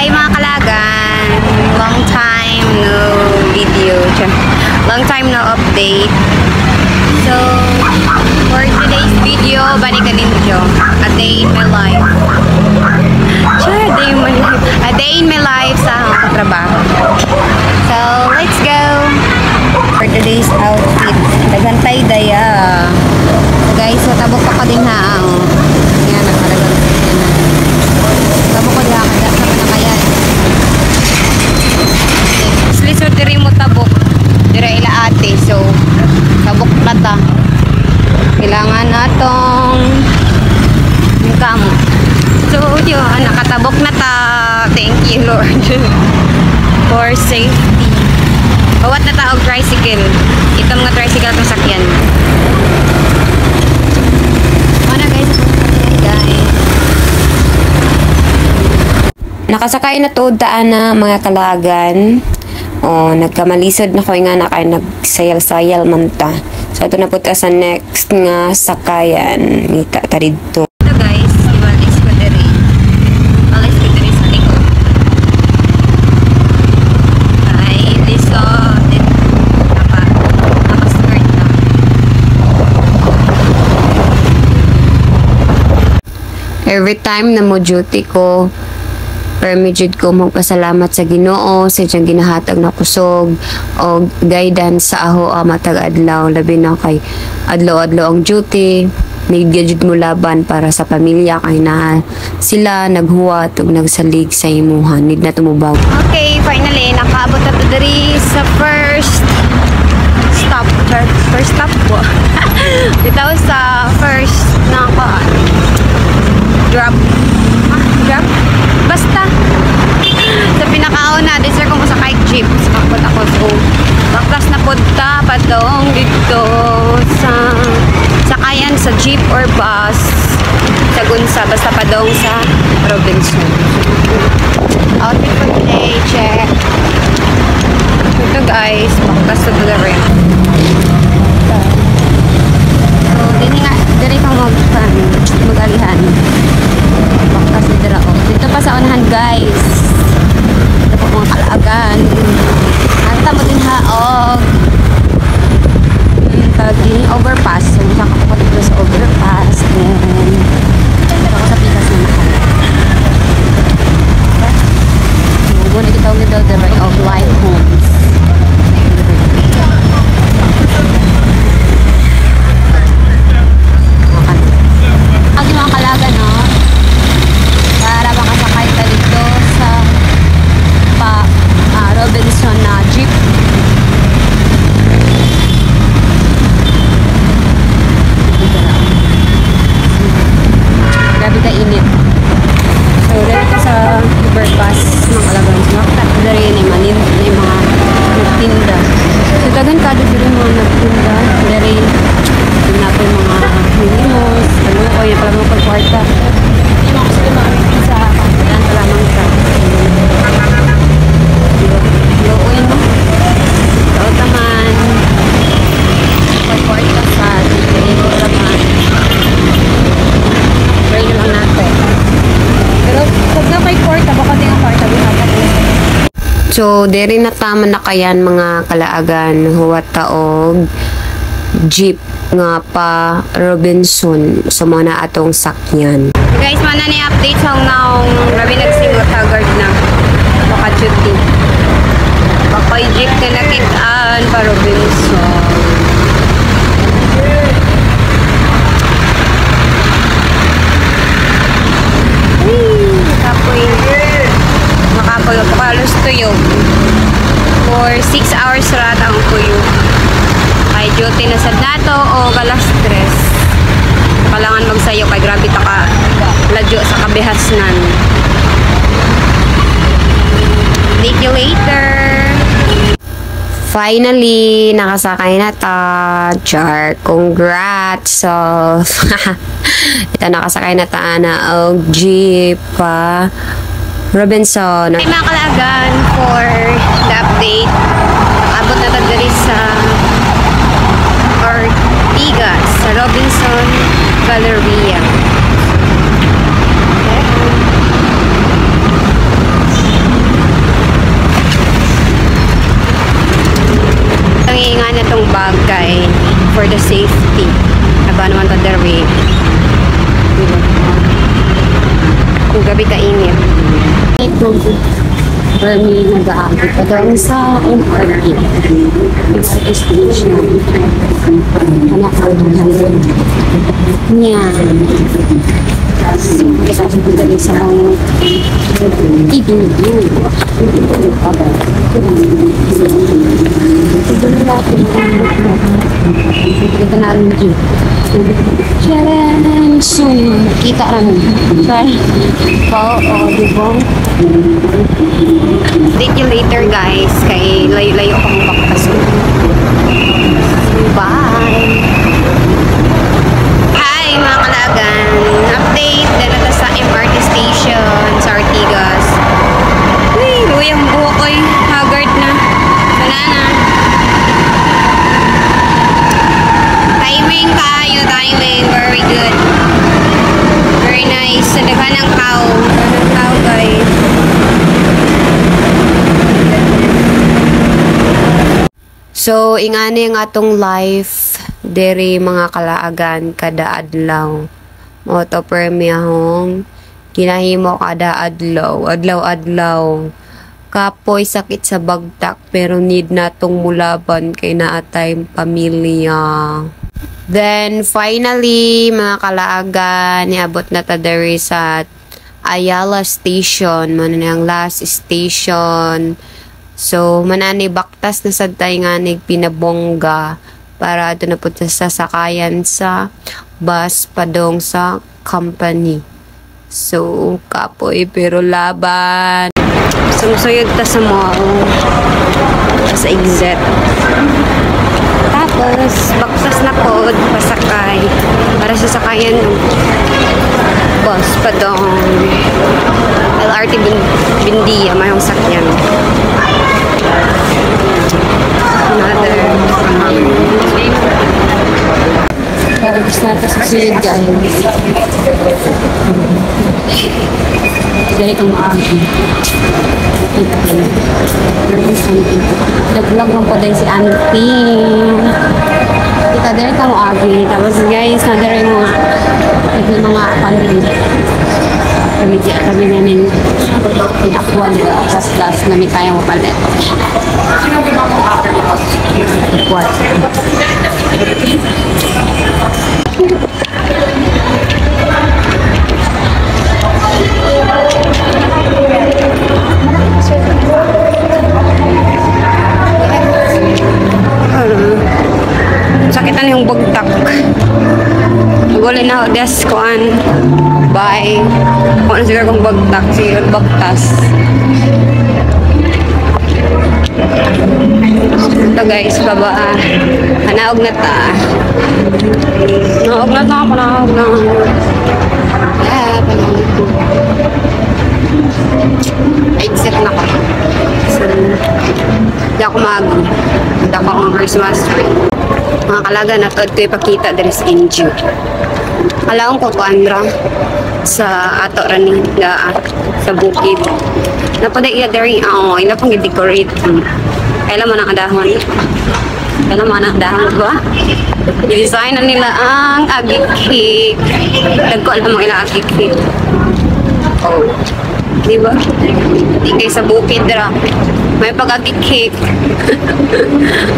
Hi mga kalagan! Long time no video. Long time no update. So, for today's video, balikan ninyo. A day in my life. A day in my life sa katrabaho. So, let's go! For today's outfit. Dagantay daya. So guys, so tabok pa din ha. Yan, nagparagang. Tabok ko diha kada sa panakayan. Lisod diri mo tabok. Dira ila ate. So, tabok na ta. Kailangan natong income. So, yun, nakatabok na ta. Thank you, Lord. For safety. Bawat na taog tricycle. Ito mga tricycle itong sakyan. Mana guys, nakasakay na to daan na mga kalagan. O, nagkamalisod na ko nga na kayo nagsayal-sayal man ta. So, ito na po ta sa next nga sakayan. Ngita ta dito. Ito guys, iwalis ko diri. Walis ko diri sa likod. Ay, liso. Naka-skirt na. Every time na mo duty ko, permijud ko magpasalamat sa Ginoo sa siyang ginahatag na kusog o guidance sa aho matag adlaw, labi na kay adlaw-adlaw ang duty, niggadjud mo laban para sa pamilya kay na sila naghuwat ug nagsalig sa imuhan, need na tumubaw. Okay, finally nakaabot na to diri sa first stop po. Bitaw sa first na drop. Basta sa pinakauna, deserve ko mo sa kite jeep. Sakot ako. So, baklas na punta patong dito sa sakayan sa jeep or bus sa Gunsa. Basta padong sa Robinson. Outfit for today, check. Ito guys, baklas to the rim. So, dili kang mag-alihan. Baklas na dira o. Dito pa sa unahan guys. Ito po mga kalaagan. Anta mo din haog. Tawag din overpass. So, nakakapo dito sa overpass. Then, dito ako sa pikas na nakala. Muna kita ulit daw the right of life homes. Agi mga kalagan, no? Para makasakay ka dito sa Robinson na jeep. Grabe ka init. So, dito sa overpass mga kalagan. Makita dari na yung mga nagtinda. So, dagan ka dito rin mga nagtinda. Dari na po yung mga minimos. Ano ko, yung pala mga pagkwarta. Hindi mo kasi makamitin sa kapitan pa lamang sa yooy mo. Ikaw naman. Pagkwarta sa dito naman. Pray na lang natin. Pero pag na may kwarta, baka din ang kwarta so, diri na tama na kayan mga kalaagan. Huwat taog jeep nga pa Robinson sa mga atong sakyan. Guys, mana ni update sa naong grabe nagsingot hagard na baka duty. Baka jeep na nakitaan pa Robinson. Makapoy pakalos tuyo. For 6 hours rata ang kuyo. Kay duty na sa nato o galas stress. Kailangan magsayo kay grabe ta ka ladyo sa kabihasnan. Thank you later. Finally, nakasakay na ta. Char, congrats. So, ito nakasakay na ta na jeep pa Robinson. Ay mga kalagan for the update. Abot na ta diri sa Ortigas sa Robinson Galleria. Okay. bag kay for the safety. Aba naman ta derby. Kung gabi kainit. Ito Bernie nag-aabot pa doon sa MRT. MRT station. Anak ko ng yan. Kita ko dali sa mga ibinigyan. Kita na rin dito. Charan! So, kita rin. Pao, diba? Update you later guys. Kay layo-layo pang baktas ko. Bye! Hi mga kalagan! Update! Dala sa MRT station sa Ortigas. Uy, luwi ang buhok ko eh. Haggard na. Wala na. Timing kayo. Timing. Very good. Very nice. Sadagan ng tao. Sadagan ng tao guys. So, ingani ang atong life diri mga kalaagan kada adlaw. Mo to premiahong ginahimo kada adlaw, adlaw. Kapoy sakit sa bagtak pero need natong mulaban kay naa tayong pamilya. Then finally mga kalaagan niabot na ta diri sa Ayala Station, man ang last station. So, manani baktas na sad tayo nga pinabongga para ito na po sa sakayan sa bus padong sa company. So, kapoy pero laban. Sumsuyod ta sa mall. Sa exit. Tapos, baktas na po pasakay para sa sakayan ng bus padong LRT Bindia, mayong sakyan. Tapos natin sa silid guys. Dahil itong maagi. Nag-vlog lang po din si Auntie. Kita dahil itong maagi. Tapos guys, nadari mga pandin. Kami namin inakuan last na may kayang mapalit. What? Sakitan yung bagtak. Gulin na ako des kuan. Bye. Kung ano siguro kung bagtak, siguro bagtas. Ito guys, baba. Hanaog na ta. Hanaog na ta, panahog na. Panahog ko. Exit na ko. So, hindi ako hindi ako ang Christmas tree. Mga kalaga na to, ito ipakita there is inju. Kalaong ko kuandra sa ato rani sa bukid. Napaday iya dari ila pang i-decorate. Kailan man ang dahon. Kailan man ang dahon ba? I-design na nila ang agik cake. Dagko alam mo ila agik cake. Oh. Diba? Di kayo sa bukid ra. May pag-agik cake.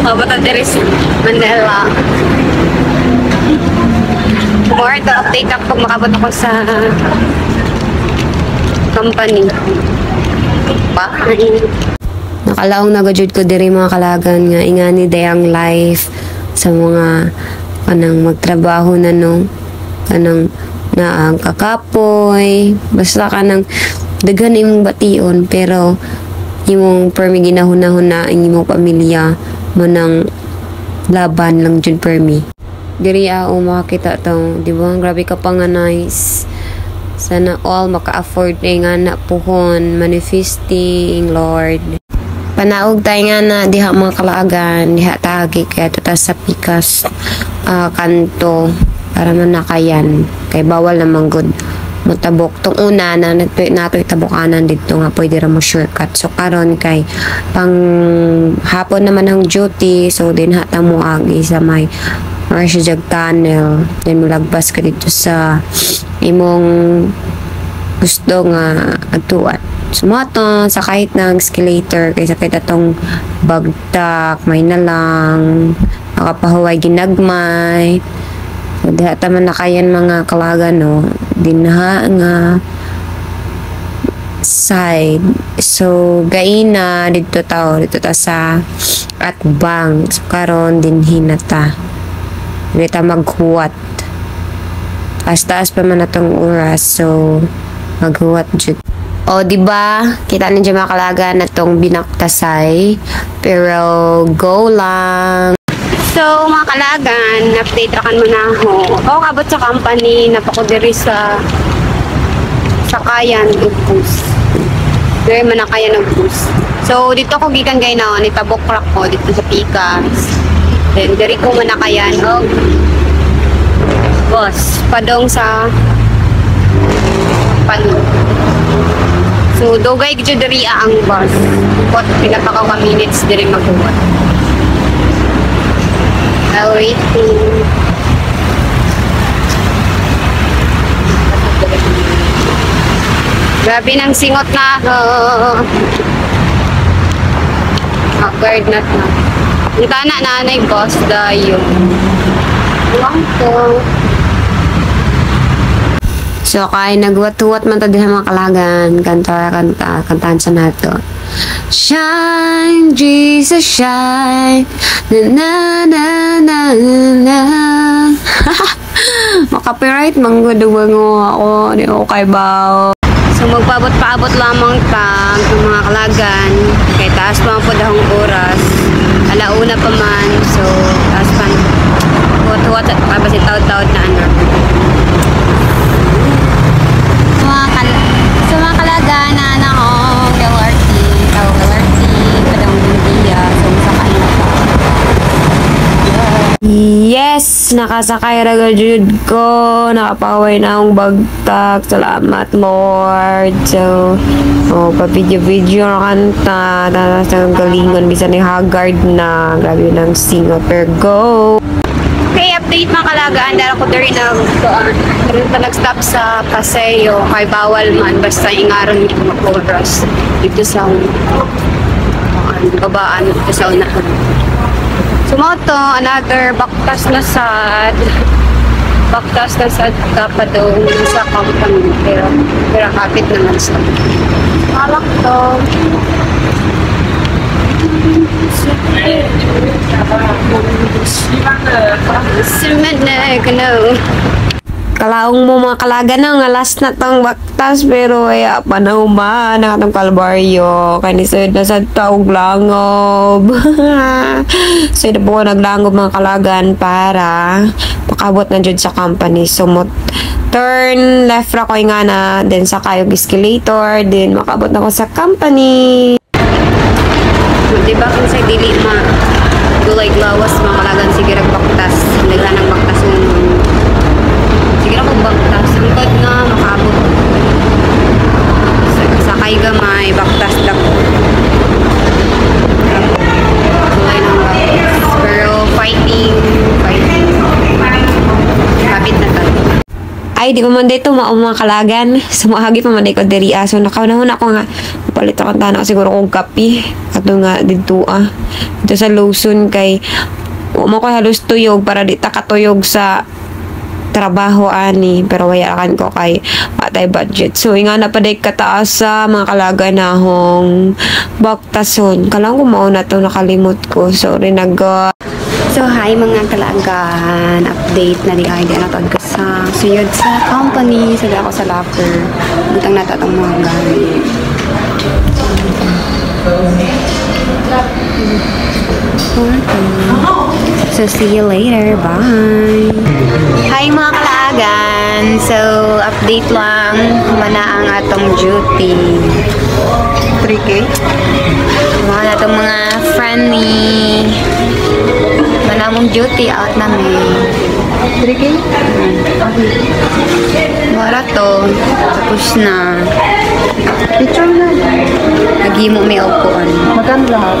Mabata dari sa Manila. More to update ako pag makabot ako sa company. Bye! Nakalaong nagajud ko diri mga kalagan nga ingani dayang life sa mga kanang magtrabaho na no kanang na ang kakapoy basta kanang daghan imong bation pero imong permi ginahuna-huna ang imong pamilya mo nang laban lang jud permi. Diri ako makakita to, di ba? Grabe ka pa nga nice. Sana all maka-afford nga na puhon, manifesting, Lord. Panaog tayo nga na diha mga kalaagan, diha tagi kaya tuta sa pikas kanto para manakayan. Kay bawal naman good motabok tong una na nato itabokanan dito nga pwede ra mo shortcut. So karon kay pang hapon naman ang duty, so din hata mo agi sa may Marcia Tunnel, then mulagpas ka dito sa imong gusto nga atuan. Sumato sa kahit ng escalator kaysa kahit atong bagtak may na lang makapahuway ginagmay. So diha taman na kayan mga kalaga no dinha nga side. So gaina dito ta sa Atbang. So karon din hinata dito maghuwat taas pa man atong oras, so maghuwat jud. O di ba kita ninyo mga kalaga na tong binaktasay, pero go lang. So mga kalagan, update rakan mo na ako. O kabot sa company, napako diri sa Sakayan ug bus. Diri man na kaya ng bus. So dito ko gikan gay na nitabok rak ko dito sa Pikas. Then diri ko man na kayan og bus padong sa Pano. So dugay gid diri ang bus. Kot pinapaka ka minutes diri maghuwat. I'll waiting. Grabe ng singot na ako. Awkward na to. Yung kana nanay boss dayo. Lang ko. So kay nagwat-wat man ta diha mga kalagan, kantahan sa nato. Shine, Jesus, shine. Na na na na. Makapiright mangguduwang ako, di ko kay bao. So magpaabot-paabot lamang ta ng mga kalagan. Kay taas pa po dahong oras. Alauna pa man. So taas pa. Wat-wat at pabasit taod-taod na ano. Sa mga kalagan na akong LRT, padang Bundia, so sakay na pa. Yes! Nakasakay ra jud ko. Nakapaway na akong bagtak. Salamat, Lord. So, pa-video-video na kanta. Tapos ang galingon. Bisa ni Haggard na. Grabe ng singot. Pero go! Okay, update mga kalagaan. Dahil ako diri nag-stop sa Paseo. Kay bawal man. Basta ingaron dito mag-oras. Dito sa babaan. Dito sa unahan. Sumoto, another baktas na sad. Baktas na sad kapadong sa company. Pero kapit naman sa malak to. Cement na, gano. Kalaong mo mga kalaga na nga last na tang baktas pero ay panaw man nakatang kalbaryo kanisod na sa taog langob. So ito po naglangob mga kalagan para makabot na dyan sa company. So turn left ra ko nga na then sa kayong escalator then makabot na ko sa company. Diba kung sa dili gulay lawas mga kalagan sige ragbaktas naglanang baktas nun. Sige na magbaktas. Ang god nga, makabot. Sakay gamay, baktas lang. Kulay ng baktas. Pero fighting. Kapit na tayo. Ay, di pa man dito mga kalagan. Sumahagi pa man ko diri. So, nakaunahon ako nga. Palit ako tanong siguro kong kapi. Ato nga dito Dito sa Lawson kay mo ko halos tuyog para di takatuyog sa trabaho ani pero wayakan ko kay matay budget. So nga na pa day kataas sa mga kalaga na hong baktason. Kalang ko mao na to nakalimot ko. Sorry So hi mga kalagan, update na di ay di na tawag ko sa suyod sa company. Sada ako sa locker. Butang na tatang mga gamit. So see you later. Bye. Hi mga kalagan. So update lang mana ang atong duty. 3K. Mga natong mga friendly. Manamong duty out namin. 3K? Wala to. Tapos na. Picture na. Nagimo may upuan. Magkano lahat?